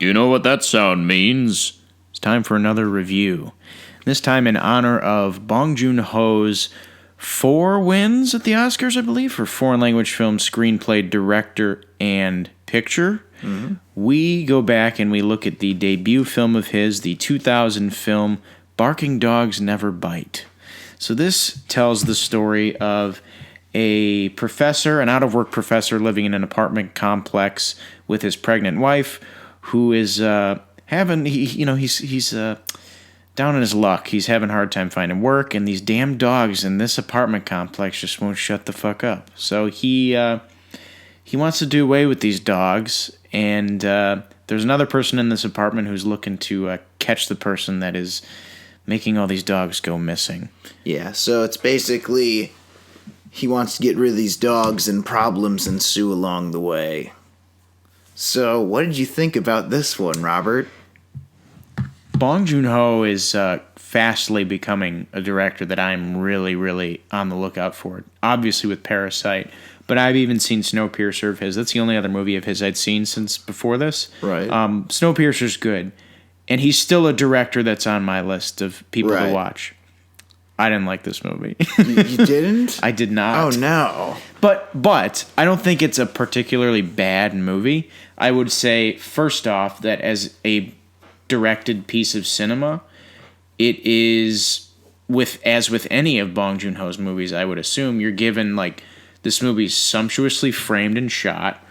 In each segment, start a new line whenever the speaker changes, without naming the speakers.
you know what that sound means? It's time for another review. This time in honor of Bong Joon-ho's 4 wins at the Oscars, I believe, for foreign language film, screenplay, director, and picture. Mm-hmm. We go back and we look at the debut film of his, the 2000 film Barking Dogs Never Bite. So this tells the story of a professor, an out-of-work professor living in an apartment complex with his pregnant wife, who is he's down in his luck. He's having a hard time finding work, and these damn dogs in this apartment complex just won't shut the fuck up. So he wants to do away with these dogs, and there's another person in this apartment who's looking to catch the person that is making all these dogs go missing.
Yeah, so it's basically he wants to get rid of these dogs and problems ensue along the way. So what did you think about this one, Robert?
Bong Joon-ho is fastly becoming a director that I'm really, really on the lookout for. Obviously with Parasite, but I've even seen Snowpiercer of his. That's the only other movie of his I'd seen since before this.
Right.
Snowpiercer's good. And he's still a director that's on my list of people to watch. I didn't like this movie.
You didn't?
I did not.
Oh, no.
But I don't think it's a particularly bad movie. I would say, first off, that as a directed piece of cinema, it is, as with any of Bong Joon-ho's movies, I would assume, you're given, like, this movie's sumptuously framed and shot.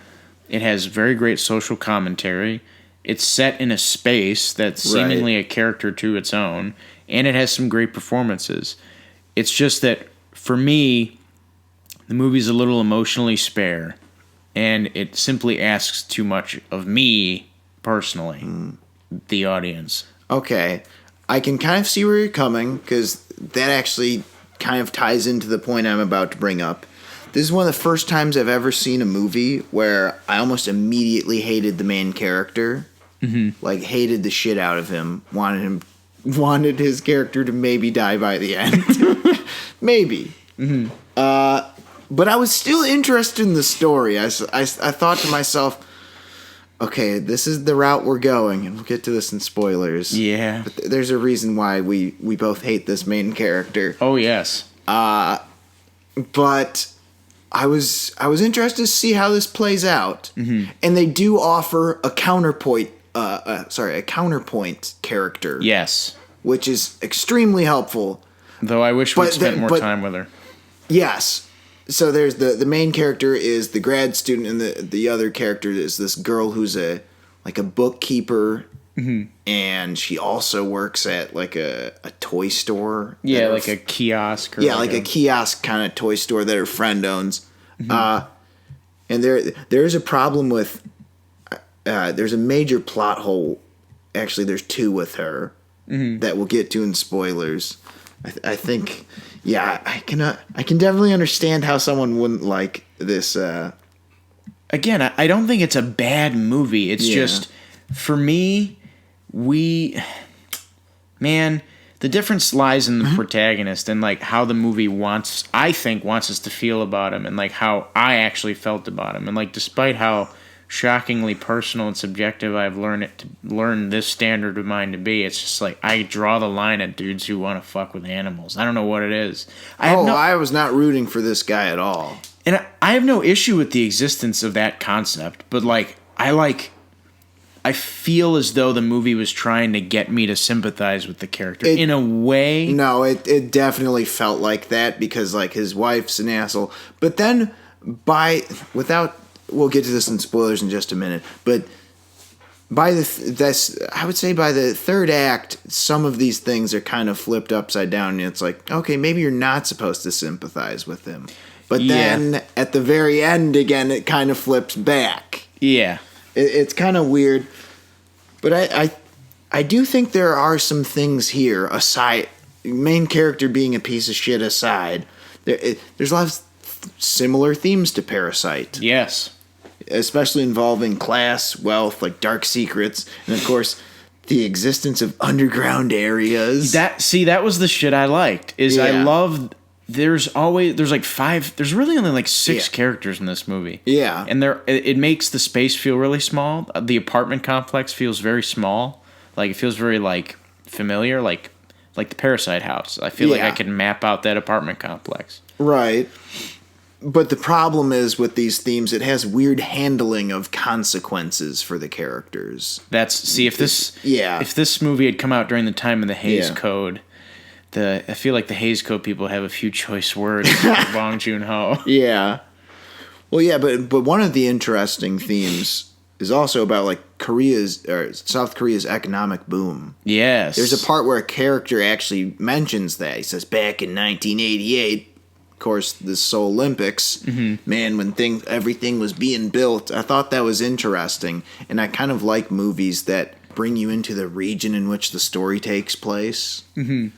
It has very great social commentary. It's set in a space that's seemingly a character to its own, and it has some great performances. It's just that, for me, the movie's a little emotionally spare, and it simply asks too much of me, personally, the audience.
Okay, I can kind of see where you're coming, because that actually kind of ties into the point I'm about to bring up. This is one of the first times I've ever seen a movie where I almost immediately hated the main character. Mm-hmm. Like, hated the shit out of him. Wanted his character to maybe die by the end. Maybe. Mm-hmm. But I was still interested in the story. I thought to myself, okay, this is the route we're going, and we'll get to this in spoilers.
Yeah.
But there's a reason why we both hate this main character.
Oh, yes.
But I was interested to see how this plays out. Mm-hmm. And they do offer a counterpoint character.
Yes.
Which is extremely helpful.
Though I wish we'd spent more time with her.
Yes. So there's the main character is the grad student, and the other character is this girl who's a bookkeeper, mm-hmm. and she also works at like a toy store.
Yeah, like a kiosk.
Or a kiosk kind of toy store that her friend owns. Mm-hmm. And there's a problem with. There's a major plot hole. Actually, there's 2 with her that we'll get to in spoilers. I think, I can definitely understand how someone wouldn't like this.
Again, I don't think it's a bad movie. It's just, for me, the difference lies in the protagonist and like how the movie wants us to feel about him, and like how I actually felt about him, and like despite how shockingly personal and subjective I've learned this standard of mine to be, it's just like I draw the line at dudes who want to fuck with animals. I don't know what it is.
I was not rooting for this guy at all.
And I have no issue with the existence of that concept, but I feel as though the movie was trying to get me to sympathize with the character in a way.
No, it definitely felt like that, because like his wife's an asshole. But then we'll get to this in spoilers in just a minute, but I would say by the third act, some of these things are kind of flipped upside down, and it's like, okay, maybe you're not supposed to sympathize with him. But then at the very end again, it kind of flips back.
Yeah.
It's kind of weird. But I do think there are some things here, aside, main character being a piece of shit aside, there's a lot of similar themes to Parasite.
Yes.
Especially involving class, wealth, like dark secrets, and of course, the existence of underground areas.
That was the shit I liked. I loved there's like 5. There's really only like 6
Yeah.
characters in this movie.
Yeah.
And it makes the space feel really small. The apartment complex feels very small. Like it feels very like familiar, like the Parasite house. I feel like I can map out that apartment complex.
Right. But the problem is with these themes, it has weird handling of consequences for the characters.
If this movie had come out during the time of the Hays Code, I feel like the Hays Code people have a few choice words for Bong Joon-ho.
Yeah. Well, yeah, but one of the interesting themes is also about like South Korea's economic boom.
Yes.
There's a part where a character actually mentions that. He says, back in 1988, of course, the Seoul Olympics, man, when everything was being built, I thought that was interesting. And I kind of like movies that bring you into the region in which the story takes place. Mm-hmm.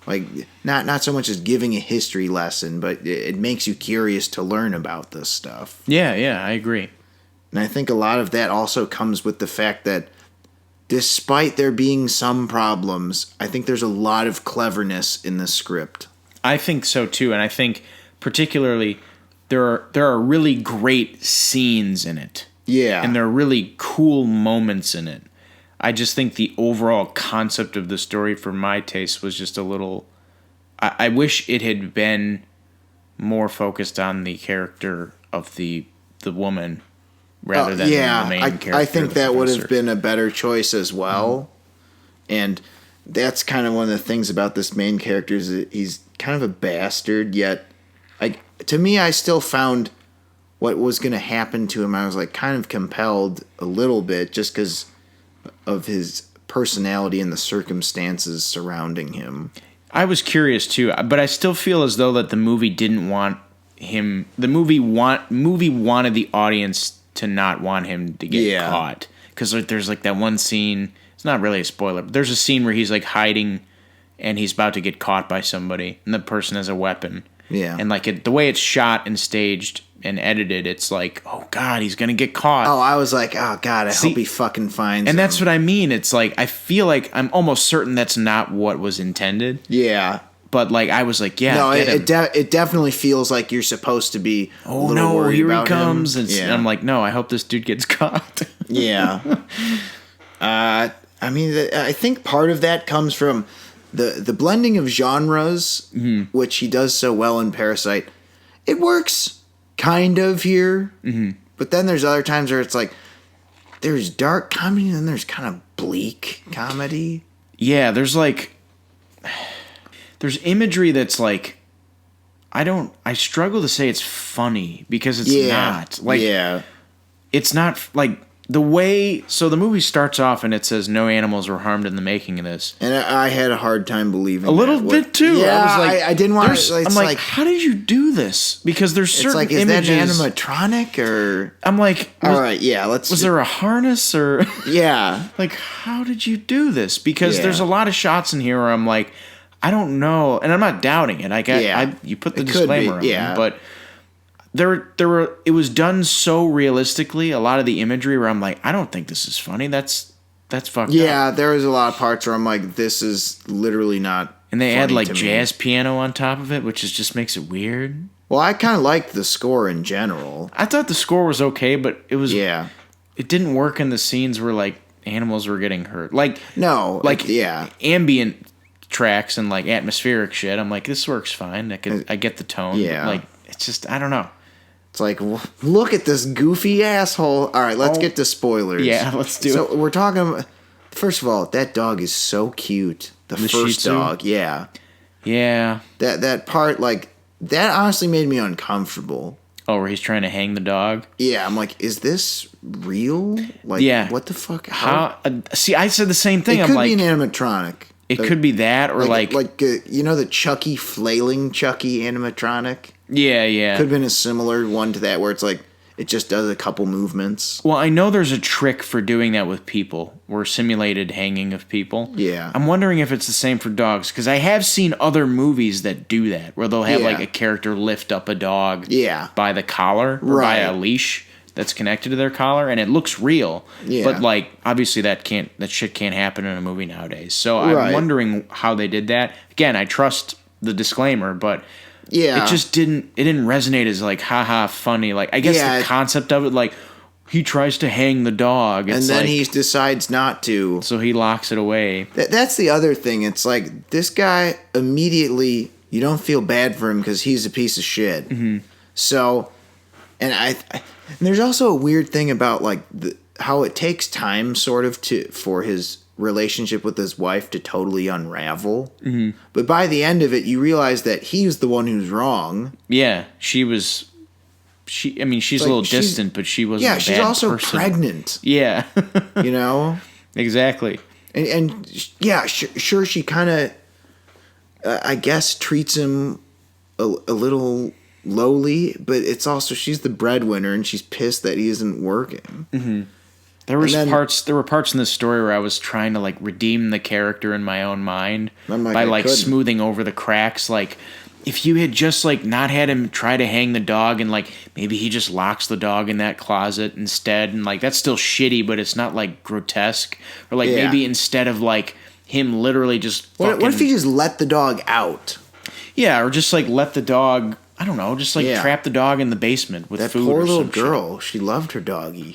Like, not so much as giving a history lesson, but it makes you curious to learn about this stuff.
Yeah, I agree.
And I think a lot of that also comes with the fact that despite there being some problems, I think there's a lot of cleverness in the script.
I think so too, and I think particularly there are really great scenes in it.
Yeah.
And there are really cool moments in it. I just think the overall concept of the story, for my taste, was just a little... I wish it had been more focused on the character of the woman rather than the main character.
I think that would have
professor.
been a better choice as well. Mm-hmm. And that's kind of one of the things about this main character is that he's kind of a bastard, yet to me, I still found what was going to happen to him. I was like kind of compelled a little bit just because of his personality and the circumstances surrounding him.
I was curious too, but I still feel as though that the movie didn't want him. The movie wanted the audience to not want him to get caught, because there's like that one scene. It's not really a spoiler, but there's a scene where he's like hiding, and he's about to get caught by somebody, and the person has a weapon.
Yeah,
and like the way it's shot and staged and edited, it's like, oh god, he's gonna get caught.
Oh, I was like, oh god, I hope he fucking finds him.
And that's what I mean. It's like I feel like I'm almost certain that's not what was intended.
Yeah.
But like I was like, yeah,
no, it definitely feels like you're supposed to be.
Oh no, here he comes! And I'm like, no, I hope this dude gets caught.
Yeah. I mean, I think part of that comes from the blending of genres, which he does so well in Parasite. It works kind of here, but then there's other times where it's like there's dark comedy and then there's kind of bleak comedy.
Yeah, there's imagery that's like, I struggle to say it's funny because it's not. Like, it's not like the way. So the movie starts off and it says no animals were harmed in the making of this.
And I had a hard time believing
a little bit too.
Yeah,
I was like,
I didn't want to.
I'm like, how did you do this? Because there's certain
it's like,
images.
Is that animatronic or?
I'm like,
all right, yeah.
Was there a harness or?
Yeah.
Like, how did you do this? Because there's a lot of shots in here where I'm like, I don't know, and I'm not doubting it. You put the disclaimer on, but it was done so realistically. A lot of the imagery where I'm like, I don't think this is funny. That's fucked up.
Yeah, there was a lot of parts where I'm like, this is literally not.
And they
funny
add like
to
jazz
me.
piano on top of it, which just makes it weird.
Well, I kind of liked the score in general.
I thought the score was okay, but it was
it
didn't work in the scenes where like animals were getting hurt. Like ambient tracks and like atmospheric shit. I'm like, this works fine. I get the tone.
Yeah.
But like, it's just, I don't know.
It's like, look at this goofy asshole. All right, let's get to spoilers.
Yeah, let's do it.
So we're talking. First of all, that dog is so cute. The first dog, yeah. That part, like, that honestly made me uncomfortable.
Oh, where he's trying to hang the dog?
Yeah, I'm like, is this real? Like, what the fuck?
How? See, I said the same thing.
It could be an animatronic.
It could be that, or like
you know, the Chucky flailing Chucky animatronic.
Yeah.
Could have been a similar one to that, where it's like it just does a couple movements.
Well, I know there's a trick for doing that with people, or simulated hanging of people.
Yeah.
I'm wondering if it's the same for dogs, because I have seen other movies that do that, where they'll have like a character lift up a dog by the collar or by a leash that's connected to their collar, and it looks real. Yeah. But like, obviously that shit can't happen in a movie nowadays. So I'm wondering how they did that. Again, I trust the disclaimer, but
Yeah.
It just didn't resonate as like haha funny. Like I guess the concept of it, like he tries to hang the dog,
and then he decides not to,
so he locks it away.
That's the other thing. It's like this guy immediately, you don't feel bad for him because he's a piece of shit.
Mm-hmm.
So, and and there's also a weird thing about like how it takes time sort of for his relationship with his wife to totally unravel.
Mm-hmm.
But by the end of it, you realize that he's the one who's wrong.
Yeah, she's a little distant, but she wasn't. Yeah,
she's also pregnant.
Yeah,
you know,
exactly.
And yeah, sure, she kind of, I guess, treats him a little lowly, but it's also she's the breadwinner, and she's pissed that he isn't working.
Mm-hmm. There were parts in this story where I was trying to like redeem the character in my own mind by smoothing over the cracks. Like, if you had just like not had him try to hang the dog and like maybe he just locks the dog in that closet instead, and like that's still shitty, but it's not like grotesque. Or like maybe instead of like him literally just
what if he just let the dog out?
Yeah, or just like let the dog. I don't know, just like trap the dog in the basement with food. That
poor little girl, she loved her doggy.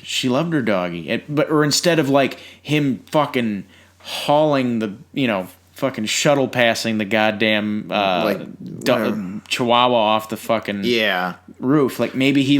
Or instead of like him fucking hauling the, fucking shuttle passing the goddamn chihuahua off the fucking roof. Like maybe he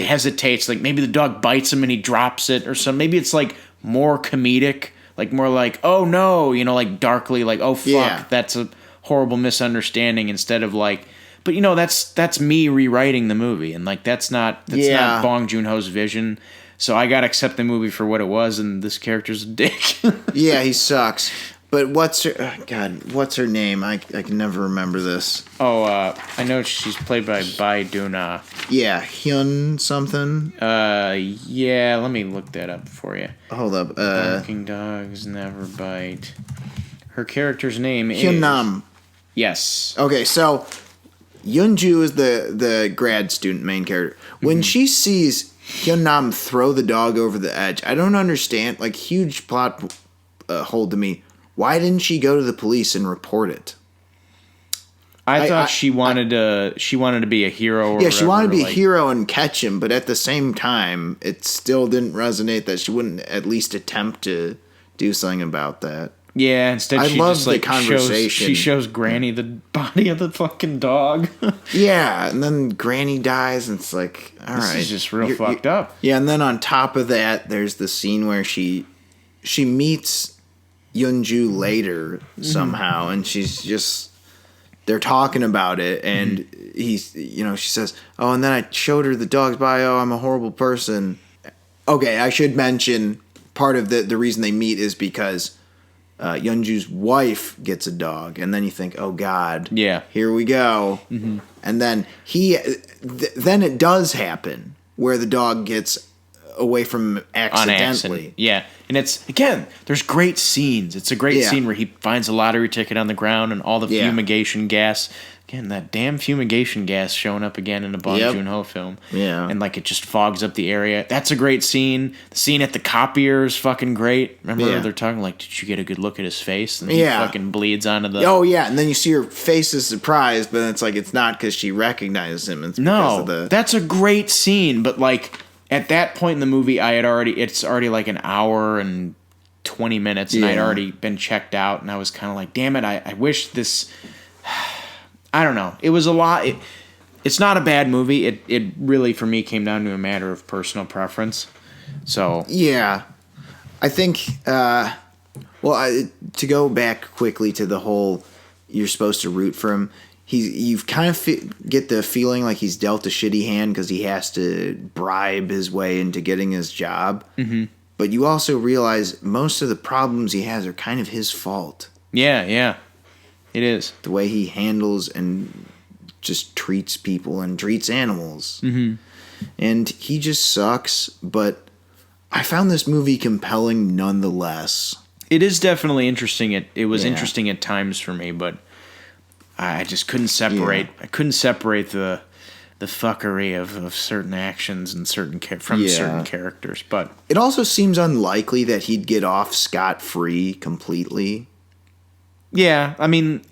hesitates, like maybe the dog bites him and he drops it or something. Maybe it's like more comedic, like more like, oh no, like darkly, like, oh fuck, that's a horrible misunderstanding, instead of like, but that's me rewriting the movie, and like that's not Bong Joon-ho's vision. So I gotta accept the movie for what it was, and this character's a dick.
Yeah, he sucks. But what's her name? I can never remember this.
Oh, I know she's played by Bae Doona.
Yeah, Hyun something.
Yeah, let me look that up for you.
Hold up.
Barking dogs never bite. Her character's name is
Hyun Nam.
Yes.
Okay, so Yeonju is the grad student main character. When she sees Hyun Nam throw the dog over the edge, I don't understand. Like, huge plot hole to me. Why didn't she go to the police and report it?
I thought she wanted to be a hero.
Yeah, she wanted to be a hero and catch him, but at the same time, it still didn't resonate that she wouldn't at least attempt to do something about that.
Yeah, instead she just like shows Granny the body of the fucking dog.
Yeah, and then Granny dies, and it's like, all right,
this is just real fucked up.
Yeah, and then on top of that, there's the scene where she meets Yeonju later somehow, and they're talking about it, and she says, oh, and then I showed her the dog's bio. I'm a horrible person. Okay, I should mention part of the reason they meet is because Yeonju's wife gets a dog, and then you think, oh God, here we go. Mm-hmm. And then then it does happen where the dog gets away from him accidentally.
Yeah, and it's, again, there's great scenes. It's a great scene where he finds a lottery ticket on the ground and all the fumigation gas. Again, that damn fumigation gas showing up again in a Bong Joon-ho film. Yeah. And like it just fogs up the area. That's a great scene. The scene at the copier is fucking great. Remember they're talking like, did you get a good look at his face? And he fucking bleeds onto the...
Oh, yeah. And then you see her face is surprised, but it's like, it's not because she recognizes him. It's because of the...
That's a great scene, but like at that point in the movie, it's already like an hour and 20 minutes, and I'd already been checked out, and I was kind of like, damn it, I wish this... I don't know. It was a lot. It's not a bad movie. It really, for me, came down to a matter of personal preference. So
yeah, I think. To go back quickly to the whole, you're supposed to root for him. You've kind of get the feeling like he's dealt a shitty hand because he has to bribe his way into getting his job. Mm-hmm. But you also realize most of the problems he has are kind of his fault.
Yeah. It is.
The way he handles and just treats people and treats animals. Mm-hmm. And he just sucks, but I found this movie compelling nonetheless.
It is definitely interesting. It was interesting at times for me, but I just couldn't separate. I couldn't separate the fuckery of certain actions and certain characters. But
it also seems unlikely that he'd get off scot-free completely.
Yeah, I mean,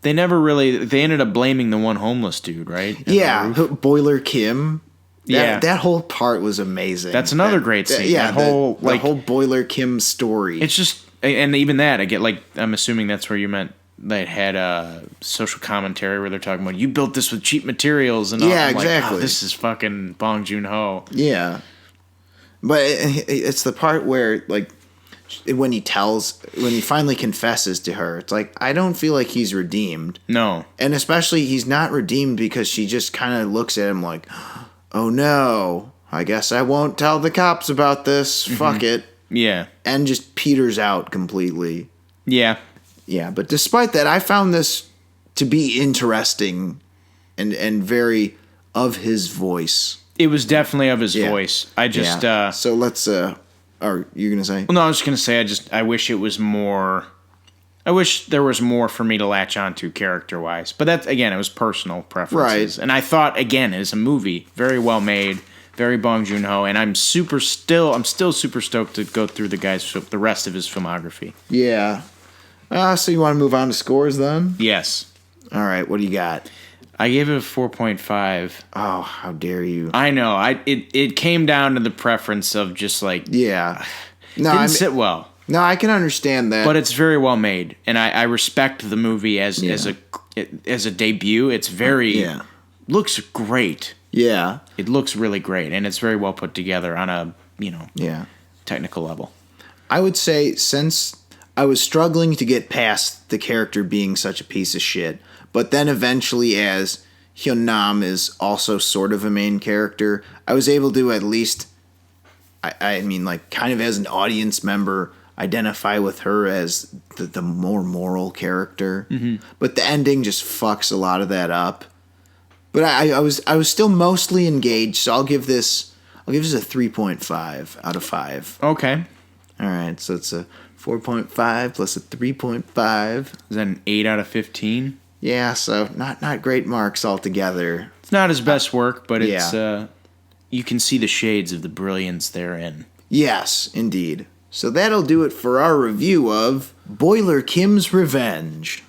They never really. They ended up blaming the one homeless dude, right?
Yeah, Boiler Kim.
Yeah.
That whole part was amazing.
That's another great scene.
Yeah,
that whole
the whole Boiler Kim story.
It's just, and even that, I get like, I'm assuming that's where you meant they had a social commentary where they're talking about, you built this with cheap materials and all.
Yeah,
I'm
exactly.
Like, oh, this is fucking Bong Joon-ho.
Yeah. But it's the part where, like, when he finally confesses to her, it's like, I don't feel like he's redeemed.
No.
And especially he's not redeemed because she just kind of looks at him like, oh no, I guess I won't tell the cops about this. Fuck it.
Yeah.
And just peters out completely.
Yeah.
Yeah, but despite that, I found this to be interesting and very of his voice.
It was definitely of his voice. I just...
so let's... Are you going to say?
Well, no, I was just going to say, I wish it was more... I wish there was more for me to latch onto character-wise. But that's, again, it was personal preferences.
Right.
And I thought, again, as a movie, very well made, very Bong Joon-ho, and I'm still super stoked to go through the rest of his filmography.
Yeah. So you want to move on to scores then?
Yes.
All right, what do you got?
I gave it a 4.5.
Oh, how dare you.
I know. It came down to the preference of just like...
Yeah. No,
didn't sit well.
No, I can understand that.
But it's very well made, and I respect the movie as a debut. It's very looks great.
Yeah,
it looks really great, and it's very well put together on a technical level.
I would say, since I was struggling to get past the character being such a piece of shit, but then eventually, as Hyun Nam is also sort of a main character, I was able to at least, I mean, like, kind of as an audience member, identify with her as the more moral character. Mm-hmm. But the ending just fucks a lot of that up. But I was still mostly engaged, so I'll give this a 3.5 out of 5.
Okay.
All right, so it's a 4.5 plus a 3.5.
Is that an 8 out of 15?
Yeah, so not great marks altogether.
It's not his best work, but it's you can see the shades of the brilliance therein.
Yes, indeed. So that'll do it for our review of Boiler Kim's Revenge.